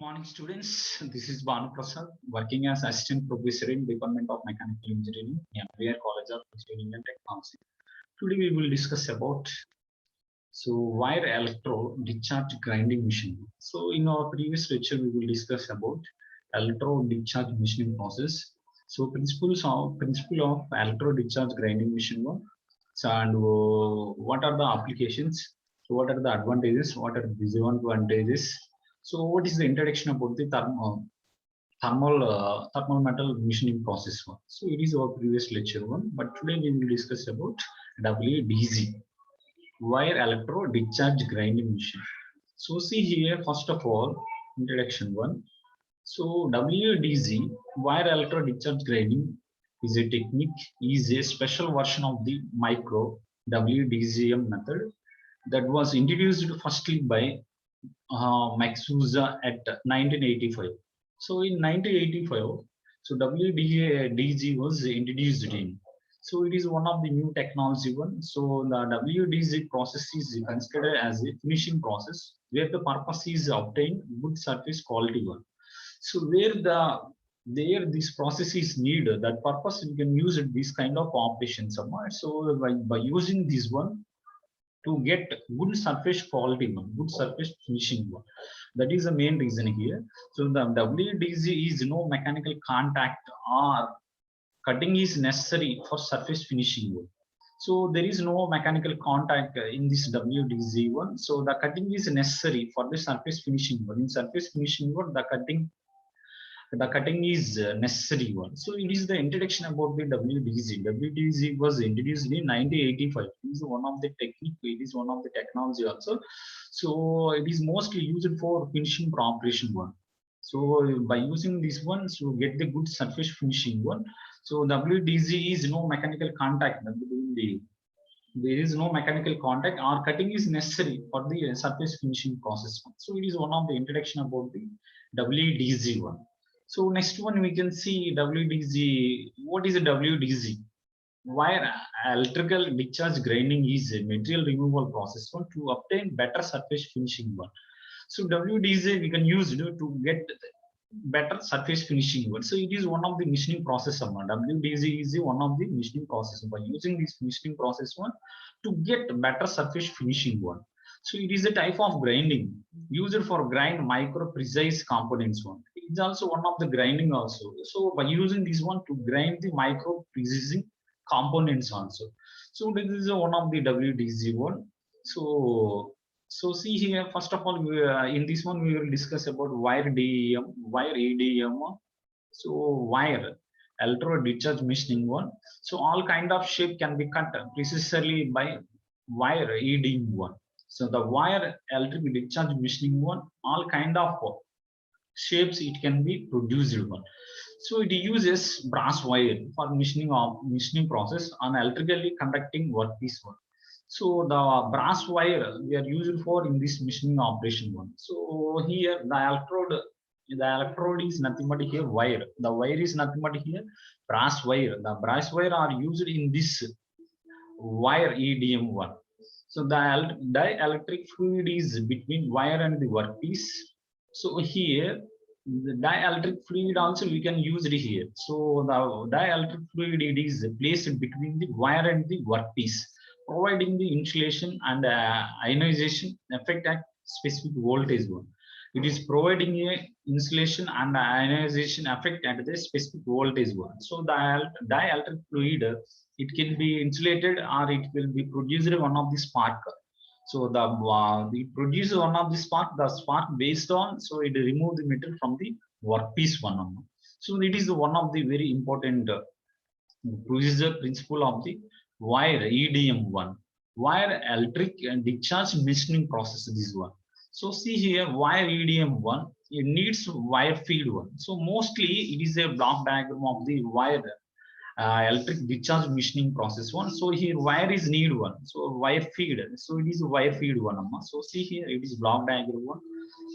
Morning students, this is Banu Prasad working as assistant professor in Department of Mechanical Engineering, MBA College of Engineering and Technology. Today we will discuss about wire electro discharge grinding machine. So in our previous lecture we will discuss about electro discharge machining process. So principle of electro discharge grinding machine one. So and what are the applications? So what are the advantages? What are the disadvantages? So what is the introduction about the thermal metal machining process one? So it is our previous lecture one, but today we will discuss about WDG, wire electro discharge grinding machine. So see here, first of all, introduction one. So WDG, wire electro discharge grinding, is a technique, is a special version of the micro WDGM method that was introduced firstly by Maxusa at 1985. So in 1985, so WDG was introduced in. So it is one of the new technology one. So the WDG process is considered as a finishing process where the purpose is obtain good surface quality one. So there this process is needed, that purpose you can use it this kind of operation somewhere. So by using this one, to get good surface quality one, good surface finishing one. That is the main reason here. So the WDG is no mechanical contact or cutting is necessary for surface finishing one. So there is no mechanical contact in this WDG one. So the cutting is necessary for the surface finishing one. In surface finishing one, the cutting is necessary one. So it is the introduction about the WDG. WDG was introduced in 1985. It is one of the technique. It is one of the technology also. So it is mostly used for finishing operation one. So by using this one, so get the good surface finishing one. So WDG is no mechanical contact. There is no mechanical contact or cutting is necessary for the surface finishing process one. So it is one of the introduction about the WDG one. So next one we can see WDG. What is a WDG? Wire electrical discharge grinding is a material removal process one to obtain better surface finishing one. So WDG we can use to get better surface finishing one. So it is one of the machining process. WDG is one of the machining process. By using this machining process one to get better surface finishing one. So it is a type of grinding used for grind micro precise components one. It's also one of the grinding also. So by using this one to grind the micro precise components also. So this is one of the WDG one. So see here, first of all, in this one we will discuss about wire DEM, wire EDM. So wire electro discharge machining one. So all kind of shape can be cut precisely by wire EDM one. So the wire electric discharge machining one, all kind of shapes it can be produced one. So it uses brass wire for machining process on electrically conducting workpiece one. So the brass wire we are used for in this machining operation one. So here the electrode is nothing but here wire. The wire is nothing but here brass wire. The brass wire are used in this wire EDM one. So the dielectric fluid is between wire and the workpiece. So here the dielectric fluid also we can use it here. So the dielectric fluid it is placed between the wire and the workpiece, providing the insulation and ionization effect at specific voltage one. It is providing a insulation and ionization effect at the specific voltage one. So the dielectric fluid it can be insulated or it will be produced one of the spark. So it produces one of the spark based on, so it remove the metal from the workpiece one. So it is one of the very important procedure principle of the wire EDM one, wire electric and discharge machining process this one. So see here wire EDM one, it needs wire feed one. So mostly it is a block diagram of the wire electric discharge machining process one. So here wire is need one, so wire feed, so it is wire feed one. So see here it is block diagram one.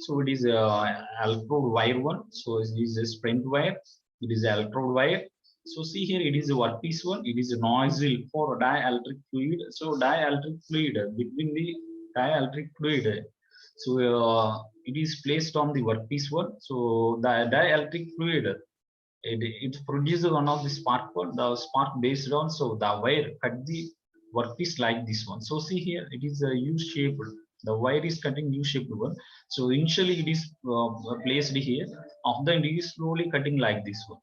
So it is electrode wire one. So it is a sprint wire, it is electrode wire. So see here it is a workpiece one, it is a nozzle for dielectric fluid. So dielectric fluid between the dielectric fluid, So it is placed on the workpiece one. So the dielectric fluid, it produces one of the spark one, the spark based on, so the wire cut the workpiece like this one. So see here, it is a U-shaped, the wire is cutting U-shaped one. So initially it is placed here, after it is slowly cutting like this one.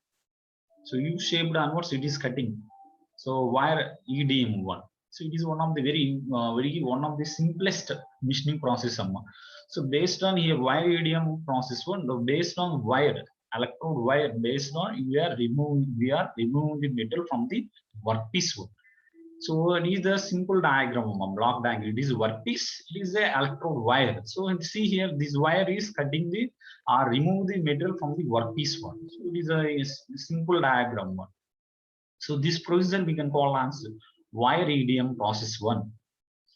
So U-shaped onwards it is cutting. So wire EDM one. So it is one of the very one of the simplest machining process. So based on here wire EDM process one, based on wire electrode wire, based on we are removing the metal from the workpiece one. So it is the simple diagram, block diagram. It is workpiece, it is a electrode wire. So see here, this wire is cutting the remove the metal from the workpiece one. So it is a simple diagram one. So this procedure we can call as wire EDM process one.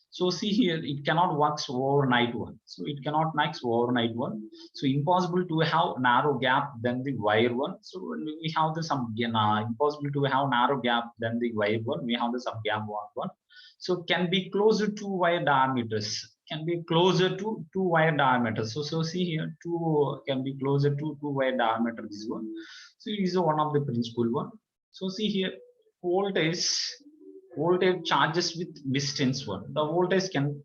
So see here, it cannot work overnight one. So it cannot work overnight one. So impossible to have narrow gap than the wire one. So we have the some impossible to have narrow gap than the wire one. We have the some gap one. So can be closer to wire diameters. Can be closer to two wire diameters. So see here, two can be closer to two wire diameter. This one. So it is one of the principal one. So see here, voltage charges with distance one. The voltage can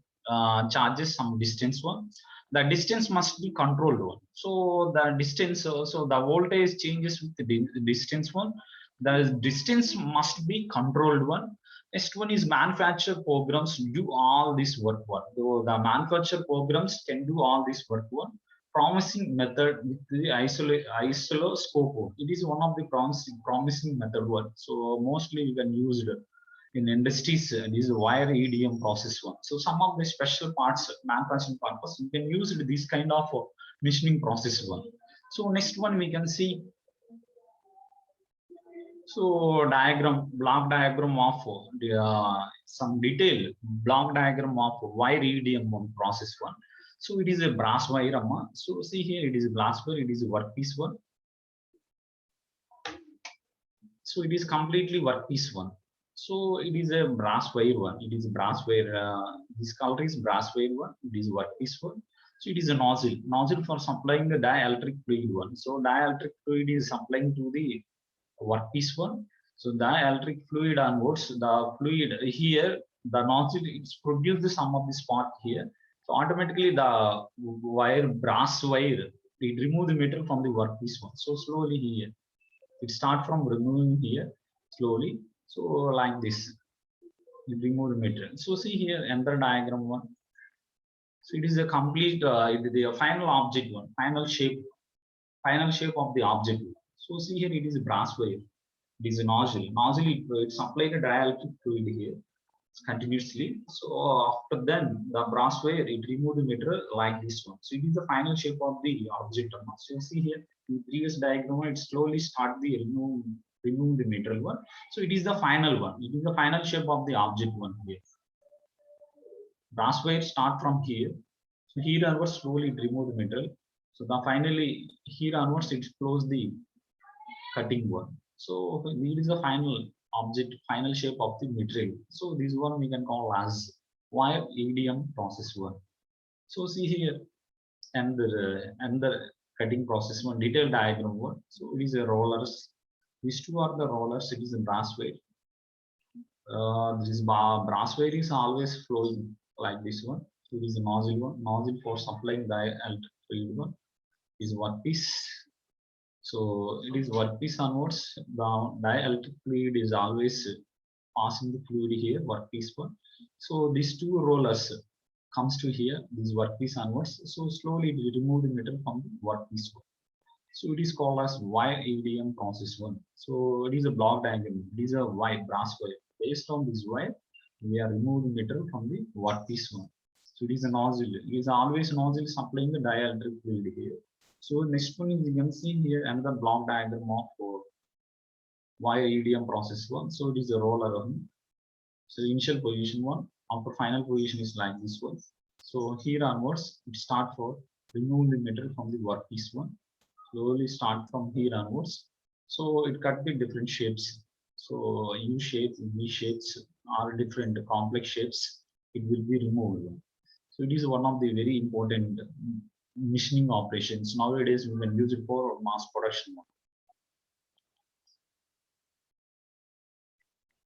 charges some distance one. The distance must be controlled one. So the distance, so the voltage changes with the distance one. The distance must be controlled one. Next one is manufacture programs do all this work one. So the manufacture programs can do all this work one. Promising method with the oscilloscope one. It is one of the promising method one. So mostly you can use it in industries. This is wire EDM process one. So some of the special parts, manufacturing purpose, you can use this kind of machining process one. So next one we can see. So diagram, block diagram of some detail block diagram of wire EDM one process one. So it is a brass wire. So see here, it is a brass wire. It is a workpiece one. So it is completely workpiece one. So it is a brass wire one. It is a brass wire. This color is brass wire one. It is workpiece one. So it is a nozzle for supplying the dielectric fluid one. So dielectric fluid is supplying to the workpiece one. So dielectric fluid onwards, the fluid here, the nozzle it's produced some of the spark here. So automatically the wire, brass wire, it remove the metal from the workpiece one. So slowly here, it start from removing here slowly. So like this, you remove the material. So see here, enter diagram one. So it is a complete, the final object one, final shape of the object. So see here, it is a brass wire. It is a nozzle. It's applied a dielectric fluid here continuously. So after then, the brass wire, it remove the material like this one. So it is the final shape of the object. So see here, in previous diagram, it slowly start the remove the material one. So it is the final one. It is the final shape of the object one here. Brass wire start from here. So here onwards slowly it remove the material. So the finally here onwards it close the cutting one. So this is the final object, final shape of the material. So this one we can call as wire EDM process one. So see here, and the cutting process one, detailed diagram one. So it is a rollers. These two are the rollers. It is a brass wire. This brass wire is always flowing like this one. So it is a nozzle one. Nozzle for supplying the electric fluid one is workpiece. So it is workpiece onwards. The dielectric fluid is always passing the fluid here, workpiece one. So these two rollers comes to here, this workpiece onwards. So slowly it will remove the metal from the workpiece one. So it is called as wire EDM process one. So it is a block diagram. It is a wire, brass wire. Based on this wire, we are removing metal from the workpiece one. So it is a nozzle. It is always nozzle supplying the dielectric fluid here. So next one is you can see here another block diagram of wire EDM process one. So it is a roller one. So initial position one, after final position is like this one. So here onwards, it start for remove the metal from the workpiece one. Slowly start from here onwards. So it cut the different shapes. So U shapes, V shapes are different complex shapes. It will be removed. So it is one of the very important machining operations. Nowadays, we can use it for mass production.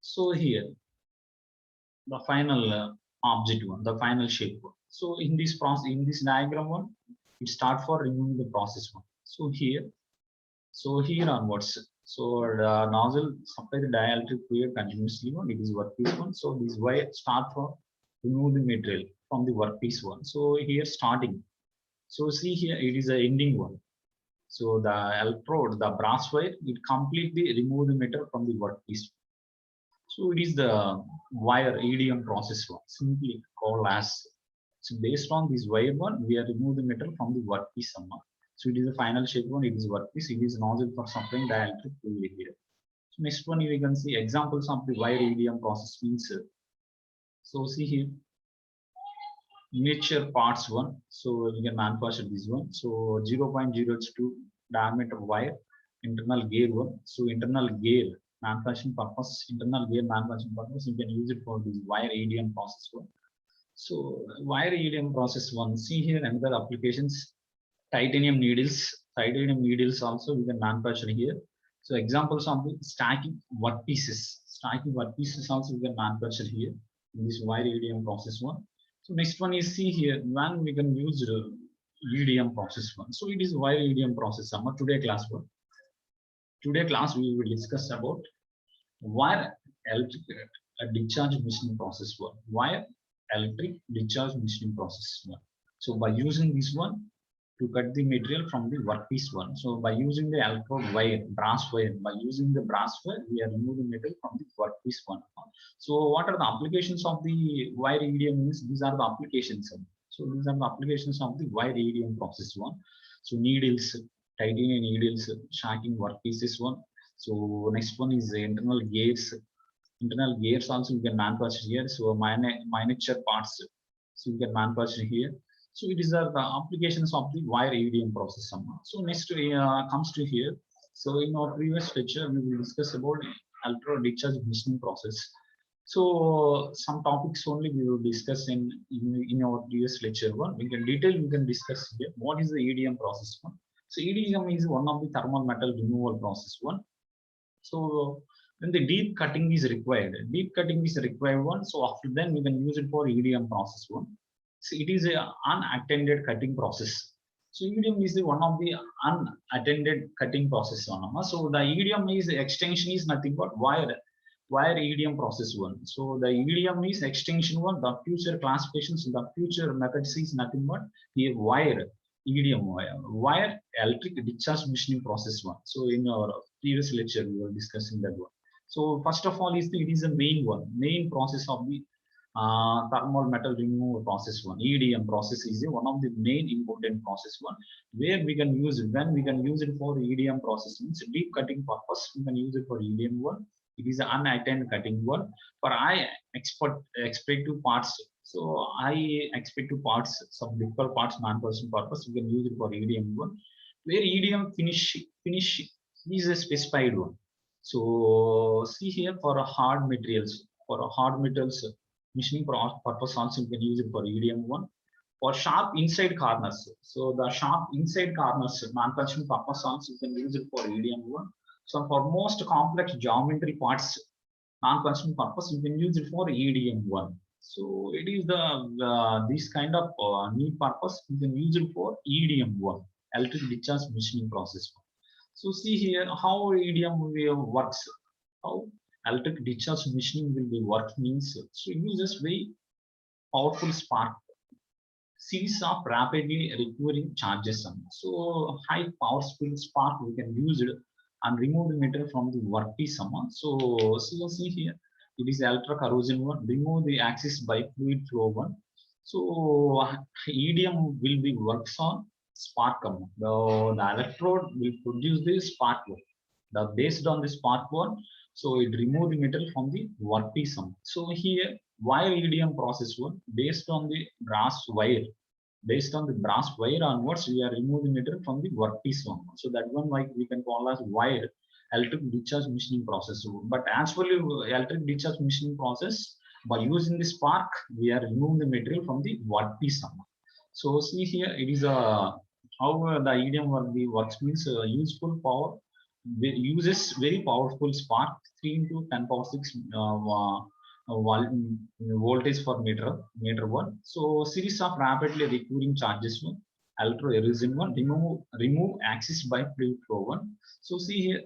So here, the final object one, the final shape one. So in this process, in this diagram one, it start for removing the process one. So here onwards, so the nozzle supply the dielectric fluid continuously one. It is workpiece one. So this wire start for remove the material from the workpiece one. So here starting. So see here, it is a ending one. So the electrode, the brass wire, it completely remove the metal from the workpiece. So it is the wire EDM process one, simply called as. So based on this wire one, we are remove the metal from the workpiece somehow. So it is the final shape one, it is workpiece, it is nozzle for supplying dielectric fluid here. So next one we can see examples of the wire EDM process means. So see here, miniature parts one. So we can manufacture this one. So 0.02 diameter wire, internal gear one. So internal gear manufacturing purpose, internal gear manufacturing purpose, you can use it for this wire EDM process one. So wire EDM process one. See here another applications, titanium needles. Titanium needles also we can manufacture here. So examples of the stacking workpieces. Stacking workpieces also we can manufacture here in this wire EDM process one. So next one is see here when we can use EDM process one. So it is wire EDM process. Today class one. Today class we will discuss about wire electric discharge machining process one. Wire electric discharge machining process one. So by using this one to cut the material from the workpiece one. So by using the electrode wire, brass wire, by using the brass wire, we are removing the material from the workpiece one. So what are the applications of the wire EDM means? These are the applications. So these are the applications of the wire EDM process one. So needles, titanium needles, shacking workpieces one. So next one is the internal gears. Internal gears also you can manufacture here. So miniature parts, so you can manufacture here. So it is the applications of the wire EDM process somehow. So next comes to here. So in our previous lecture, we will discuss about electrode discharge machining process. So some topics only we will discuss in our previous lecture one. In detail, we can discuss here. What is the EDM process one? So EDM is one of the thermal metal removal process one. So when the deep cutting is required, deep cutting is required one. So after then we can use it for EDM process one. So it is a unattended cutting process. So EDM is the one of the unattended cutting process one. So the EDM is extension is nothing but wire EDM process one. So the EDM is extension one. The future classifications, the future methods is nothing but the wire EDM wire electric discharge machining process one. So in our previous lecture we were discussing that one. So first of all is it is a main process of the thermal metal removal process one. EDM process is one of the main important process one where we can use it. When we can use it for EDM process means deep cutting purpose, we can use it for EDM one. It is an unattended cutting one. For I expect two parts. So I expect two parts, some difficult parts manufacturing purpose, we can use it for EDM one. Where EDM finish is a specified one. So see here for a hard materials, machining purpose also you can use it for EDM one. For sharp inside corners, so the sharp inside corners manufacturing purpose also you can use it for EDM one. So for most complex geometry parts manufacturing purpose you can use it for EDM one. So it is the this kind of need purpose you can use it for EDM one, electric discharge machining process. So see here how EDM works, how electric discharge machining will be work means. So it uses very powerful spark, series of rapidly recurring charges. So high power speed spark we can use it and remove the metal from the workpiece. So see here, it is ultra corrosion one. Remove the axis by fluid flow one. So EDM will be works on spark. The electrode will produce the spark one. The based on the spark one, so it remove the metal from the workpiece. So here wire EDM process one based on the brass wire. Based on the brass wire onwards, we are removing metal from the workpiece one. So that one like we can call as wire electric discharge machining process. But actually electric discharge machining process by using the spark, we are removing the material from the workpiece. So see here, it is a how the EDM works means useful power uses very powerful spark 3 into 10 power 6 voltage per meter one. So series of rapidly recurring charges one, electroerosion one, remove axis by fluid flow one. So see here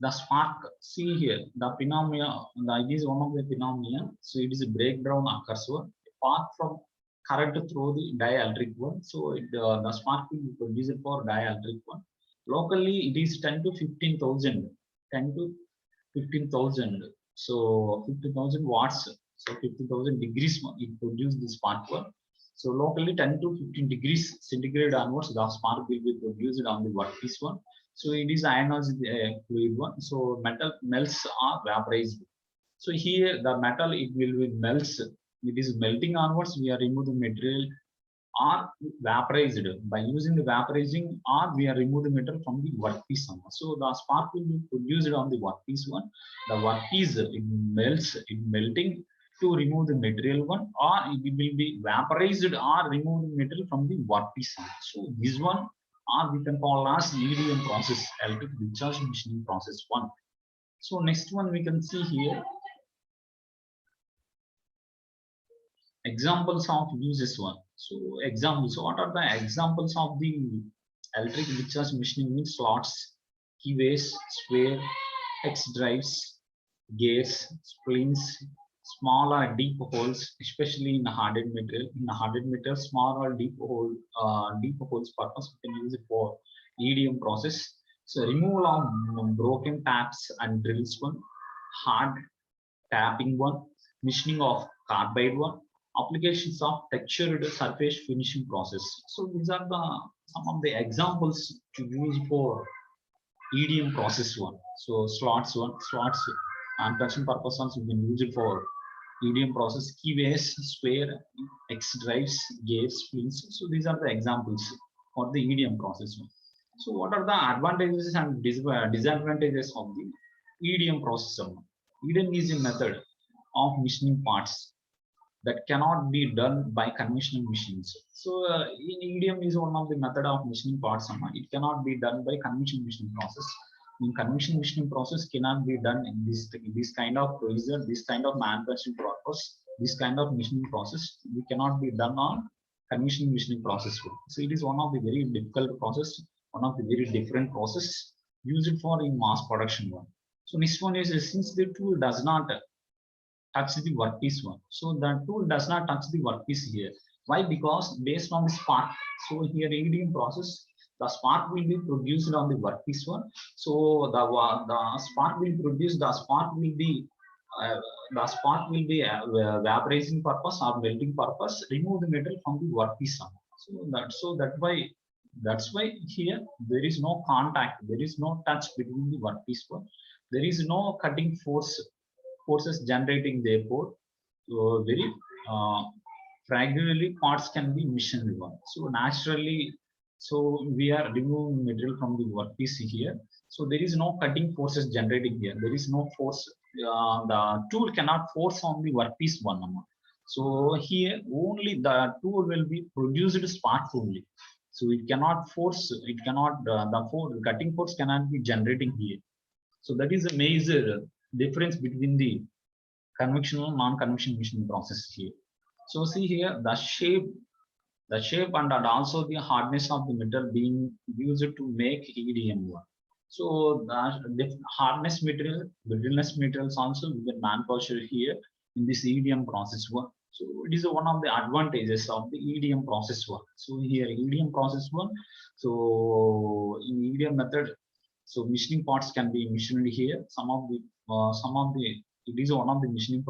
the spark. See here the phenomena. It is one of the phenomena. So it is a breakdown occurs one. Path from current through the dielectric one. So the spark will be produced for dielectric one. Locally, it is 10 to 15,000. 10 to 15,000. So 50,000 watts. So 50,000 degrees it produces the spark one. So locally 10 to 15 degrees centigrade onwards, the spark will be produced on the workpiece one. So it is ionized fluid one. So metal melts are vaporized. So here the metal it will be melts. It is melting onwards. We are removing the material or vaporized by using the vaporizing, or we are removing the metal from the workpiece. So the spark will be produced on the workpiece one. The workpiece it melts, it melting to remove the material one, or it will be vaporized or remove the material from the workpiece. So this one, or we can call as EDM process, electric discharge machining process one. So next one we can see here examples of uses one. So examples, what are the examples of the electric discharge machining means slots, keyways, spare, X drives, gears, splints, small or deep holes, especially in hardened material. In hardened material, small or deep holes purpose we can use it for EDM process. So removal of broken taps and drills one, hard tapping one, machining of carbide one, applications of textured surface finishing process. So these are some of the examples to use for EDM process one. So slots and touching purpose ones you can use it for EDM process, keyways, spare, X drives, gears, splints. So these are the examples for the EDM process one. So what are the advantages and disadvantages of the EDM process one? EDM is a method of machining parts that cannot be done by conventional machines. So in EDM is one of the method of machining parts. It cannot be done by conventional machining process. In conventional machining process cannot be done in this kind of procedure, this kind of manufacturing process, this kind of machining process. We cannot be done on conventional machining process. So it is one of the very difficult process, one of the very different process used for in mass production one. So next one is since the tool does not touch the workpiece one. So the tool does not touch the workpiece here. Why? Because based on the spark. So here EDM process, the spark will be produced on the workpiece one. So the spark will produce, the spark will be vaporizing purpose or melting purpose, remove the metal from the workpiece. So that's why here there is no contact, there is no touch between the workpiece one. There is no cutting forces generating therefore. So very fragilely parts can be machined one. So naturally, so we are removing material from the workpiece here. So there is no cutting forces generating here. There is no force. The tool cannot force on the workpiece one. So here only the tool will be produced spark only. So it cannot force. It cannot the cutting force cannot be generating here. So that is a major difference between the conventional non-conventional machining process here. So see here the shape and also the hardness of the metal being used to make EDM one. So the hardness material, brittleness materials also we can manufacture here in this EDM process one. So it is one of the advantages of the EDM process one. So here EDM process one. So in EDM method, so machining parts can be machined here. Some of the it is one of the machining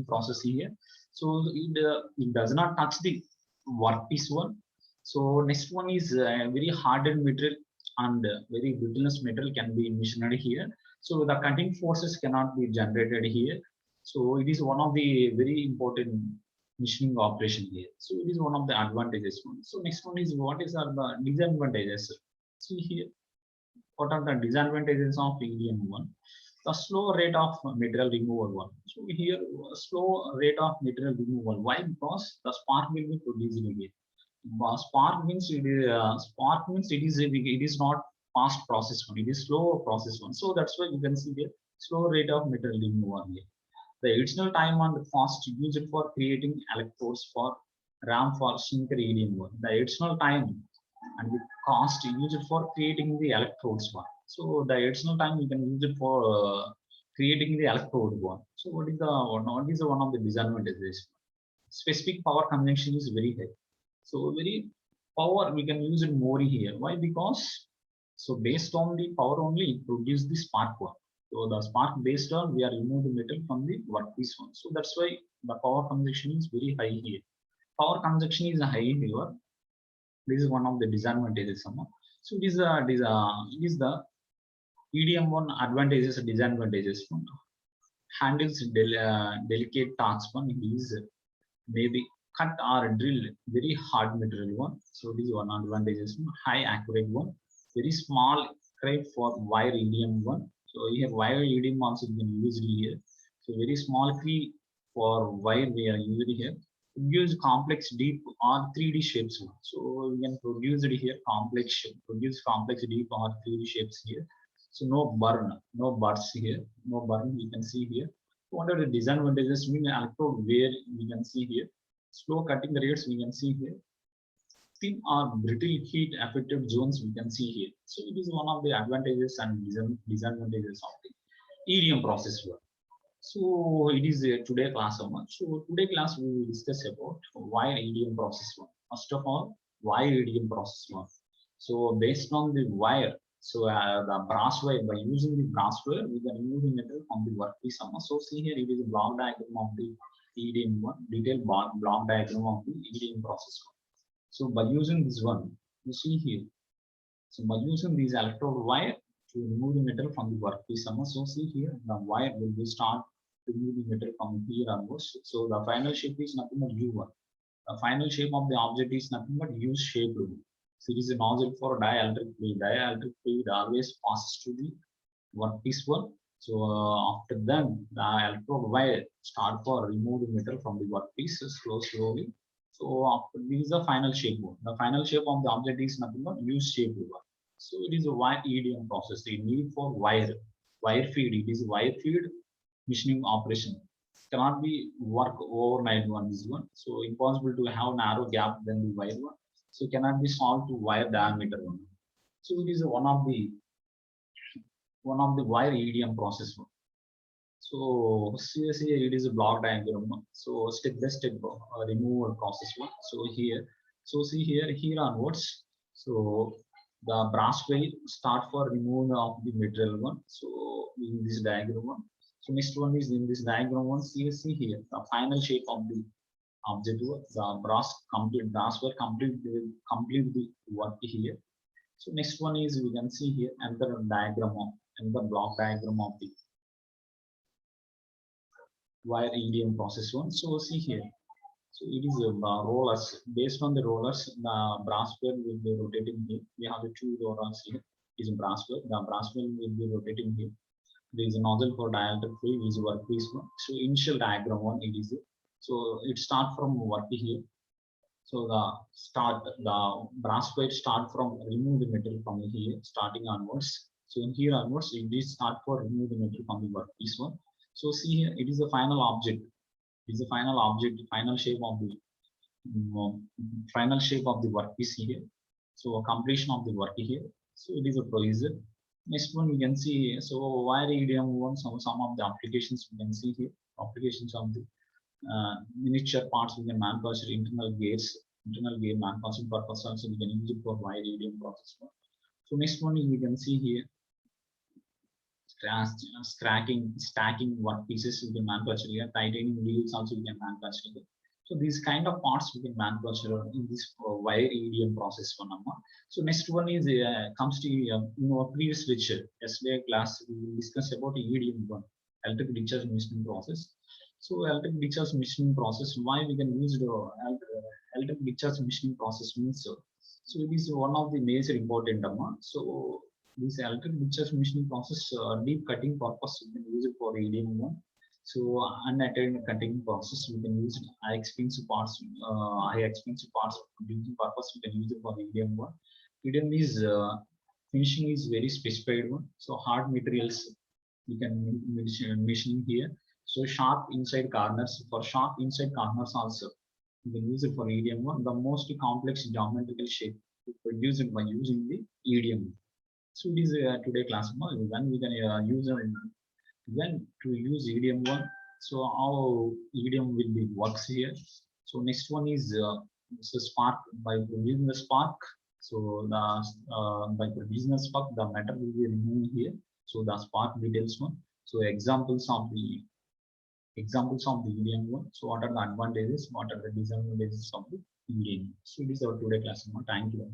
process here. So it does not touch the workpiece one. So next one is very hardened material and very brittleness metal can be machined here. So the cutting forces cannot be generated here. So it is one of the very important machining operation here. So it is one of the advantages one. So next one is what is are the disadvantages. See here, what are the disadvantages of EDM one? The slow rate of material removal one. So here slow rate of material removal. Why? Because the spark will be produced again. Spark means it is not fast process one. It is slow process one. So that's why you can see the slow rate of material removal here. The additional time and cost used for creating electrodes for RAM for sinker EDM one. The additional time and the cost used for creating the electrodes one. So the additional time you can use it for creating the electrode one. So what is the one of the disadvantages? Specific power consumption is very high. So very power we can use it more here. Why? Because so based on the power only produce the spark one. So the spark based on we are remove the metal from the workpiece one. So that's why the power consumption is very high here. Power consumption is high here. This is one of the disadvantages. So it is the EDM one advantages and disadvantages. Handles delicate tasks one is maybe cut or drill very hard material one. So this is one advantages. High accurate one. Very small crate for wire EDM one. So here wire EDM also been used here. So very small key for wire we are using here. Use complex deep or 3D shapes. So we can produce it here complex shape, produce complex deep or 3D shapes here. So no burn, no burns here, no burn we can see here. What are the disadvantages? Mean electrode where we can see here. Slow cutting rates we can see here. Thin or brittle heat affected zones we can see here. So it is one of the advantages and disadvantages of the EDM process work. So it is today class so much. So today class we will discuss about wire EDM process one. First of all, wire EDM process one. So based on the wire, so the brass wire, by using the brass wire, we can remove the metal from the workpiece. So see here, it is a block diagram of the EDM one, detailed block diagram of the EDM process one. So by using this one, you see here. So by using these electrode wire to remove the metal from the workpiece. So see here, the wire will be start to remove the metal from here onwards. So the final shape is nothing but U1. The final shape of the object is nothing but U shape. So it is a nozzle for dielectric fluid. Dielectric fluid always passes to the workpiece one. So after then, the electrode wire start for remove the metal from the workpiece slowly. So after this is the final shape one. The final shape of the object is nothing but U shape one. So it is a wire EDM process. The need for wire feed. It is wire feed machining operation. Cannot be work overnight one this one. So impossible to have narrow gap than the wire one. So cannot be solved to wire diameter one. So it is one of the wire EDM process one. So seriously, it is a block diagram. So step by step removal process one. So here, so see here onwards. So the brass will start for removal of the material one. So in this diagram one. So next one is in this diagram one. See here the final shape of the object. The brass will complete the work here. So next one is we can see here another diagram of another block diagram of the wire EDM process one. So see here. So it is rollers. Based on the rollers, the brass wheel will be rotating here. We have the two rollers here. Is brass wheel. The brass wheel will be rotating here. There is a nozzle for dielectric fluid. Is workpiece one. So initial diagram one it is. So it start from work here. So the brass wheel start from remove the metal from here, starting onwards. So in here onwards, it is start for remove the metal from the workpiece one. So see here, it is the final object. It is the final object, final shape of the workpiece here. So completion of the work here. So it is a procedure. Next one we can see. So wire EDM one, some of the applications we can see here. Applications of the miniature parts we can manufacture internal gears, internal gear manufacturing purpose also we can use it for wire EDM process. So next one is we can see here stacking work pieces we can manufacture here. Titanium wheels also we can manufacture here. So these kind of parts we can manufacture in this wire EDM process one. So next one is comes to previous lecture. Yesterday class we discussed about EDM one, electric discharge machining process. So electric discharge machining process, why we can use the electric discharge machining process means so it is one of the major important. So This electric butcher's machining process, deep cutting purpose, you can use it for EDM one. So unattended cutting process, you can use it. High expensive parts producing purpose, you can use it for EDM one. EDM is finishing is very specified one. So hard materials you can machining here. So sharp inside corners, for sharp inside corners also you can use it for EDM one. The most complex geometrical shape to produce it by using the EDM. So it is today class when we can use when to use EDM one. So how EDM will be works here. So next one is this is spark by producing the spark. So the by producing the spark, the matter will be removed here. So the spark details one. So examples of the EDM one. So what are the advantages? What are the disadvantages of the EDM? So this is our today class. Thank you.